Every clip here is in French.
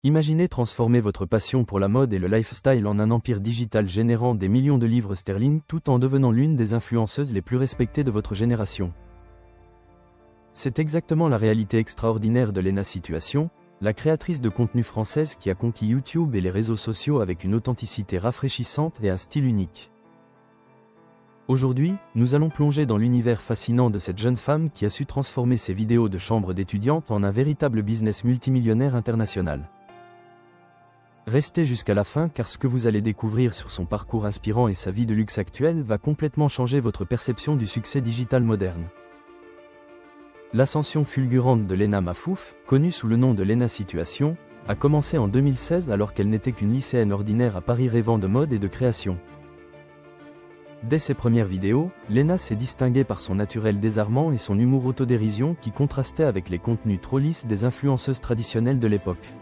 Imaginez transformer votre passion pour la mode et le lifestyle en un empire digital générant des millions de livres sterling tout en devenant l'une des influenceuses les plus respectées de votre génération. C'est exactement la réalité extraordinaire de Léna Situation, la créatrice de contenu française qui a conquis YouTube et les réseaux sociaux avec une authenticité rafraîchissante et un style unique. Aujourd'hui, nous allons plonger dans l'univers fascinant de cette jeune femme qui a su transformer ses vidéos de chambre d'étudiante en un véritable business multimillionnaire international. Restez jusqu'à la fin car ce que vous allez découvrir sur son parcours inspirant et sa vie de luxe actuelle va complètement changer votre perception du succès digital moderne. L'ascension fulgurante de Léna Mafouf, connue sous le nom de Léna Situation, a commencé en 2016 alors qu'elle n'était qu'une lycéenne ordinaire à Paris rêvant de mode et de création. Dès ses premières vidéos, Léna s'est distinguée par son naturel désarmant et son humour autodérision qui contrastait avec les contenus trop lisses des influenceuses traditionnelles de l'époque.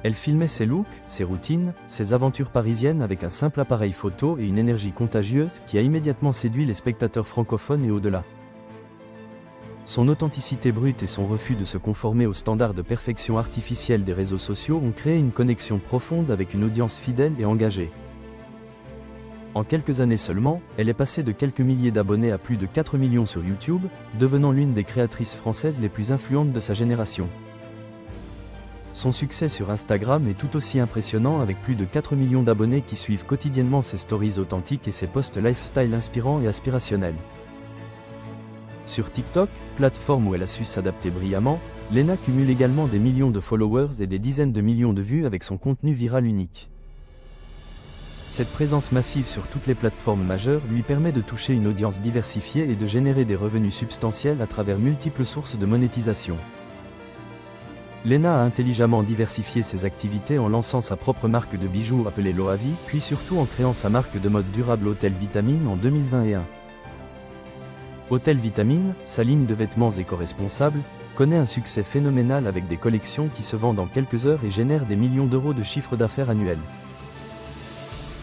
Elle filmait ses looks, ses routines, ses aventures parisiennes avec un simple appareil photo et une énergie contagieuse qui a immédiatement séduit les spectateurs francophones et au-delà. Son authenticité brute et son refus de se conformer aux standards de perfection artificielle des réseaux sociaux ont créé une connexion profonde avec une audience fidèle et engagée. En quelques années seulement, elle est passée de quelques milliers d'abonnés à plus de 4 millions sur YouTube, devenant l'une des créatrices françaises les plus influentes de sa génération. Son succès sur Instagram est tout aussi impressionnant avec plus de 4 millions d'abonnés qui suivent quotidiennement ses stories authentiques et ses posts lifestyle inspirants et aspirationnels. Sur TikTok, plateforme où elle a su s'adapter brillamment, Léna cumule également des millions de followers et des dizaines de millions de vues avec son contenu viral unique. Cette présence massive sur toutes les plateformes majeures lui permet de toucher une audience diversifiée et de générer des revenus substantiels à travers multiples sources de monétisation. Léna a intelligemment diversifié ses activités en lançant sa propre marque de bijoux appelée Loavi, puis surtout en créant sa marque de mode durable Hôtel Vitamine en 2021. Hôtel Vitamine, sa ligne de vêtements éco-responsables, connaît un succès phénoménal avec des collections qui se vendent en quelques heures et génèrent des millions d'euros de chiffre d'affaires annuel.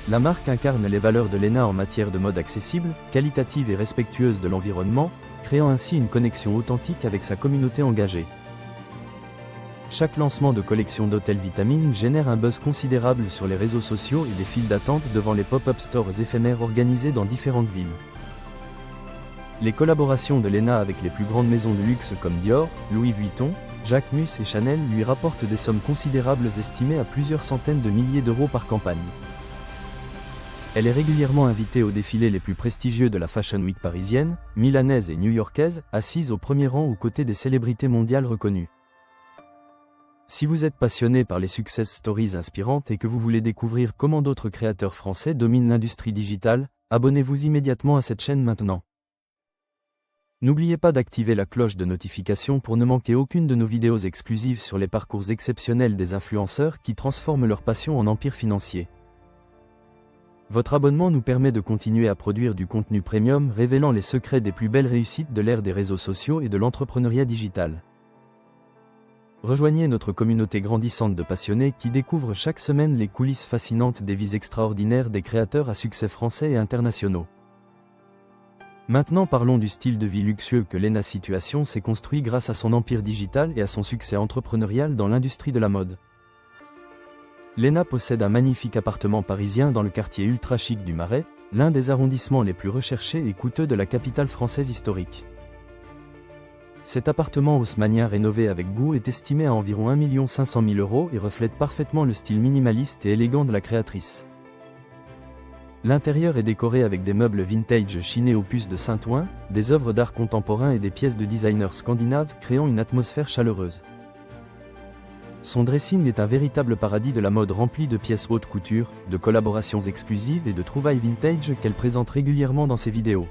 La marque incarne les valeurs de Léna en matière de mode accessible, qualitative et respectueuse de l'environnement, créant ainsi une connexion authentique avec sa communauté engagée. Chaque lancement de collection d'Hôtel Vitamine génère un buzz considérable sur les réseaux sociaux et des files d'attente devant les pop-up stores éphémères organisés dans différentes villes. Les collaborations de Léna avec les plus grandes maisons de luxe comme Dior, Louis Vuitton, Jacquemus et Chanel lui rapportent des sommes considérables estimées à plusieurs centaines de milliers d'euros par campagne. Elle est régulièrement invitée aux défilés les plus prestigieux de la Fashion Week parisienne, milanaise et new-yorkaise, assise au premier rang aux côtés des célébrités mondiales reconnues. Si vous êtes passionné par les success stories inspirantes et que vous voulez découvrir comment d'autres créateurs français dominent l'industrie digitale, abonnez-vous immédiatement à cette chaîne maintenant. N'oubliez pas d'activer la cloche de notification pour ne manquer aucune de nos vidéos exclusives sur les parcours exceptionnels des influenceurs qui transforment leur passion en empire financier. Votre abonnement nous permet de continuer à produire du contenu premium révélant les secrets des plus belles réussites de l'ère des réseaux sociaux et de l'entrepreneuriat digital. Rejoignez notre communauté grandissante de passionnés qui découvrent chaque semaine les coulisses fascinantes des vies extraordinaires des créateurs à succès français et internationaux. Maintenant parlons du style de vie luxueux que Léna Situation s'est construit grâce à son empire digital et à son succès entrepreneurial dans l'industrie de la mode. Léna possède un magnifique appartement parisien dans le quartier ultra chic du Marais, l'un des arrondissements les plus recherchés et coûteux de la capitale française historique. Cet appartement haussmannien rénové avec goût est estimé à environ 1 500 000 € et reflète parfaitement le style minimaliste et élégant de la créatrice. L'intérieur est décoré avec des meubles vintage chinés aux puces de Saint-Ouen, des œuvres d'art contemporain et des pièces de designers scandinaves créant une atmosphère chaleureuse. Son dressing est un véritable paradis de la mode rempli de pièces haute couture, de collaborations exclusives et de trouvailles vintage qu'elle présente régulièrement dans ses vidéos.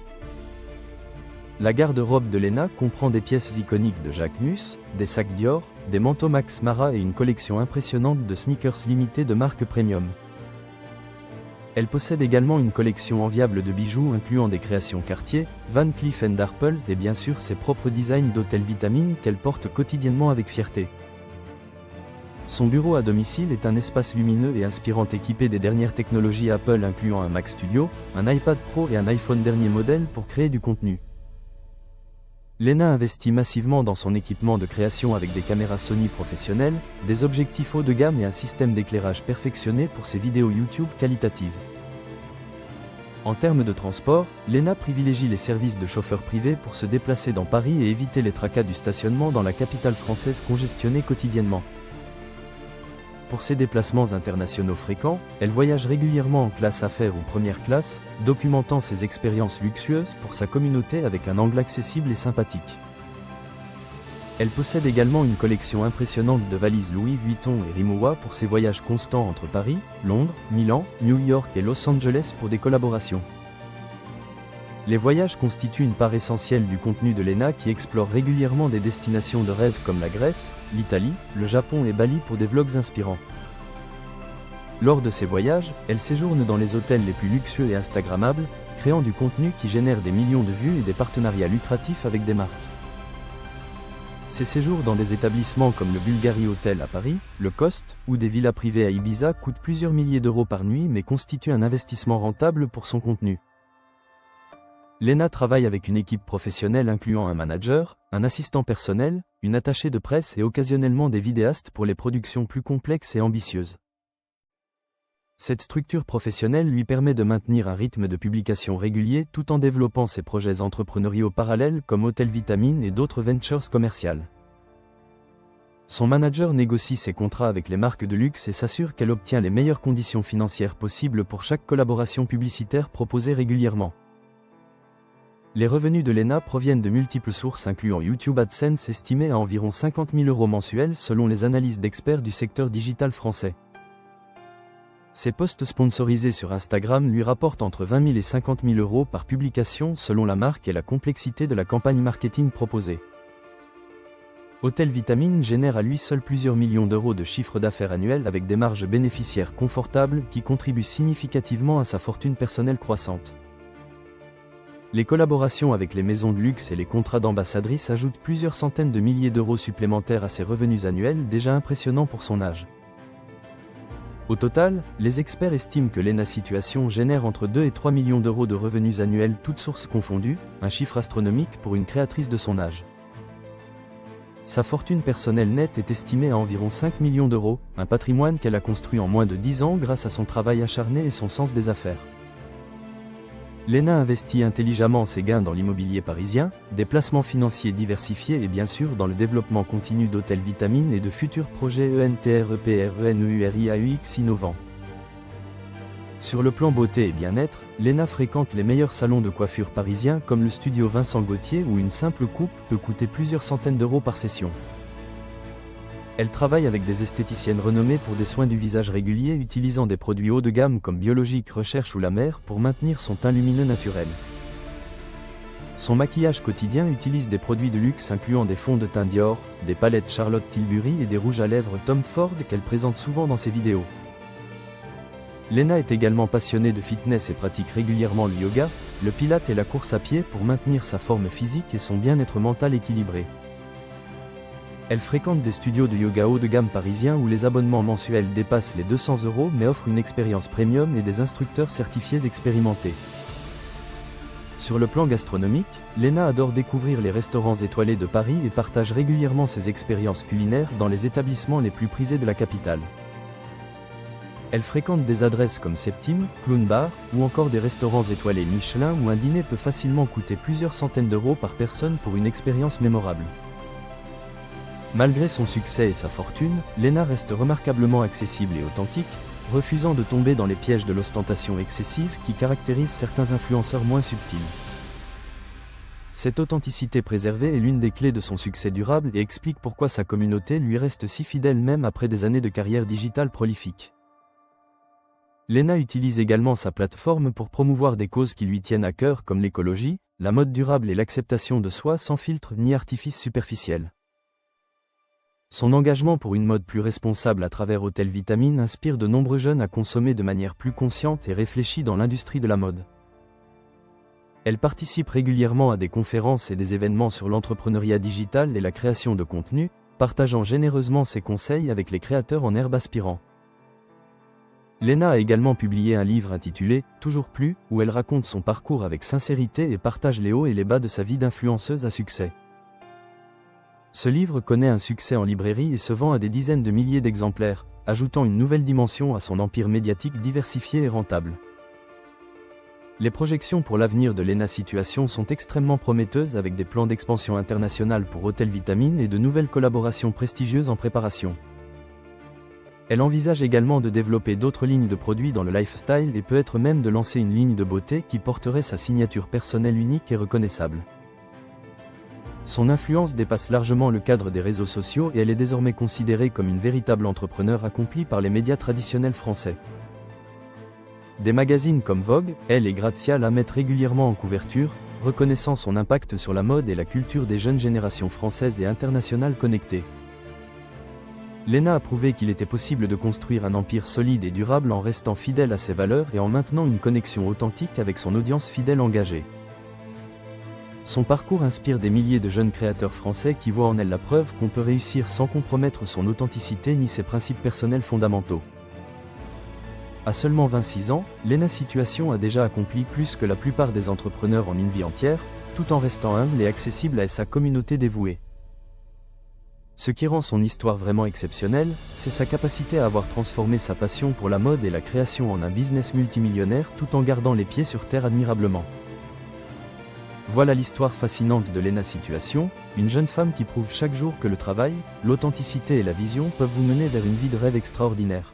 La garde-robe de Léna comprend des pièces iconiques de Jacquemus, des sacs Dior, des manteaux Max Mara et une collection impressionnante de sneakers limités de marque premium. Elle possède également une collection enviable de bijoux incluant des créations Cartier, Van Cleef & Arpels et bien sûr ses propres designs d'Hôtel Vitamine qu'elle porte quotidiennement avec fierté. Son bureau à domicile est un espace lumineux et inspirant équipé des dernières technologies Apple incluant un Mac Studio, un iPad Pro et un iPhone dernier modèle pour créer du contenu. Lena investit massivement dans son équipement de création avec des caméras Sony professionnelles, des objectifs haut de gamme et un système d'éclairage perfectionné pour ses vidéos YouTube qualitatives. En termes de transport, Lena privilégie les services de chauffeurs privés pour se déplacer dans Paris et éviter les tracas du stationnement dans la capitale française congestionnée quotidiennement. Pour ses déplacements internationaux fréquents, elle voyage régulièrement en classe affaires ou première classe, documentant ses expériences luxueuses pour sa communauté avec un angle accessible et sympathique. Elle possède également une collection impressionnante de valises Louis Vuitton et Rimowa pour ses voyages constants entre Paris, Londres, Milan, New York et Los Angeles pour des collaborations. Les voyages constituent une part essentielle du contenu de Lena qui explore régulièrement des destinations de rêve comme la Grèce, l'Italie, le Japon et Bali pour des vlogs inspirants. Lors de ces voyages, elle séjourne dans les hôtels les plus luxueux et instagrammables, créant du contenu qui génère des millions de vues et des partenariats lucratifs avec des marques. Ces séjours dans des établissements comme le Bulgari Hotel à Paris, le Coste, ou des villas privées à Ibiza coûtent plusieurs milliers d'euros par nuit mais constituent un investissement rentable pour son contenu. Lena travaille avec une équipe professionnelle incluant un manager, un assistant personnel, une attachée de presse et occasionnellement des vidéastes pour les productions plus complexes et ambitieuses. Cette structure professionnelle lui permet de maintenir un rythme de publication régulier tout en développant ses projets entrepreneuriaux parallèles comme Hôtel Vitamine et d'autres ventures commerciales. Son manager négocie ses contrats avec les marques de luxe et s'assure qu'elle obtient les meilleures conditions financières possibles pour chaque collaboration publicitaire proposée régulièrement. Les revenus de Lena proviennent de multiples sources incluant YouTube AdSense estimé à environ 50 000 € mensuels selon les analyses d'experts du secteur digital français. Ses posts sponsorisés sur Instagram lui rapportent entre 20 000 et 50 000 € par publication selon la marque et la complexité de la campagne marketing proposée. Hôtel Vitamine génère à lui seul plusieurs millions d'euros de chiffre d'affaires annuel avec des marges bénéficiaires confortables qui contribuent significativement à sa fortune personnelle croissante. Les collaborations avec les maisons de luxe et les contrats d'ambassadrice ajoutent plusieurs centaines de milliers d'euros supplémentaires à ses revenus annuels déjà impressionnants pour son âge. Au total, les experts estiment que Lena Situation génère entre 2 et 3 millions d'euros de revenus annuels toutes sources confondues, un chiffre astronomique pour une créatrice de son âge. Sa fortune personnelle nette est estimée à environ 5 millions d'euros, un patrimoine qu'elle a construit en moins de 10 ans grâce à son travail acharné et son sens des affaires. Lena investit intelligemment ses gains dans l'immobilier parisien, des placements financiers diversifiés et bien sûr dans le développement continu d'Hôtel Vitamine et de futurs projets ENTREPRENEURIAUX innovants. Sur le plan beauté et bien-être, Lena fréquente les meilleurs salons de coiffure parisiens comme le studio Vincent Gauthier où une simple coupe peut coûter plusieurs centaines d'euros par session. Elle travaille avec des esthéticiennes renommées pour des soins du visage réguliers utilisant des produits haut de gamme comme Biologique Recherche ou La Mer pour maintenir son teint lumineux naturel. Son maquillage quotidien utilise des produits de luxe incluant des fonds de teint Dior, des palettes Charlotte Tilbury et des rouges à lèvres Tom Ford qu'elle présente souvent dans ses vidéos. Lena est également passionnée de fitness et pratique régulièrement le yoga, le pilate et la course à pied pour maintenir sa forme physique et son bien-être mental équilibré. Elle fréquente des studios de yoga haut de gamme parisiens où les abonnements mensuels dépassent les 200 € mais offrent une expérience premium et des instructeurs certifiés expérimentés. Sur le plan gastronomique, Lena adore découvrir les restaurants étoilés de Paris et partage régulièrement ses expériences culinaires dans les établissements les plus prisés de la capitale. Elle fréquente des adresses comme Septime, Clown Bar, ou encore des restaurants étoilés Michelin où un dîner peut facilement coûter plusieurs centaines d'euros par personne pour une expérience mémorable. Malgré son succès et sa fortune, Lena reste remarquablement accessible et authentique, refusant de tomber dans les pièges de l'ostentation excessive qui caractérisent certains influenceurs moins subtils. Cette authenticité préservée est l'une des clés de son succès durable et explique pourquoi sa communauté lui reste si fidèle même après des années de carrière digitale prolifique. Lena utilise également sa plateforme pour promouvoir des causes qui lui tiennent à cœur comme l'écologie, la mode durable et l'acceptation de soi sans filtre ni artifice superficiel. Son engagement pour une mode plus responsable à travers Hôtel Vitamine inspire de nombreux jeunes à consommer de manière plus consciente et réfléchie dans l'industrie de la mode. Elle participe régulièrement à des conférences et des événements sur l'entrepreneuriat digital et la création de contenu, partageant généreusement ses conseils avec les créateurs en herbe aspirants. Lena a également publié un livre intitulé « Toujours plus » où elle raconte son parcours avec sincérité et partage les hauts et les bas de sa vie d'influenceuse à succès. Ce livre connaît un succès en librairie et se vend à des dizaines de milliers d'exemplaires, ajoutant une nouvelle dimension à son empire médiatique diversifié et rentable. Les projections pour l'avenir de Léna Situation sont extrêmement prometteuses avec des plans d'expansion internationale pour Hôtel Vitamine et de nouvelles collaborations prestigieuses en préparation. Elle envisage également de développer d'autres lignes de produits dans le lifestyle et peut-être même de lancer une ligne de beauté qui porterait sa signature personnelle unique et reconnaissable. Son influence dépasse largement le cadre des réseaux sociaux et elle est désormais considérée comme une véritable entrepreneure accomplie par les médias traditionnels français. Des magazines comme Vogue, Elle et Grazia la mettent régulièrement en couverture, reconnaissant son impact sur la mode et la culture des jeunes générations françaises et internationales connectées. Léna a prouvé qu'il était possible de construire un empire solide et durable en restant fidèle à ses valeurs et en maintenant une connexion authentique avec son audience fidèle engagée. Son parcours inspire des milliers de jeunes créateurs français qui voient en elle la preuve qu'on peut réussir sans compromettre son authenticité ni ses principes personnels fondamentaux. À seulement 26 ans, Léna Situation a déjà accompli plus que la plupart des entrepreneurs en une vie entière, tout en restant humble et accessible à sa communauté dévouée. Ce qui rend son histoire vraiment exceptionnelle, c'est sa capacité à avoir transformé sa passion pour la mode et la création en un business multimillionnaire tout en gardant les pieds sur terre admirablement. Voilà l'histoire fascinante de Léna Situation, une jeune femme qui prouve chaque jour que le travail, l'authenticité et la vision peuvent vous mener vers une vie de rêve extraordinaire.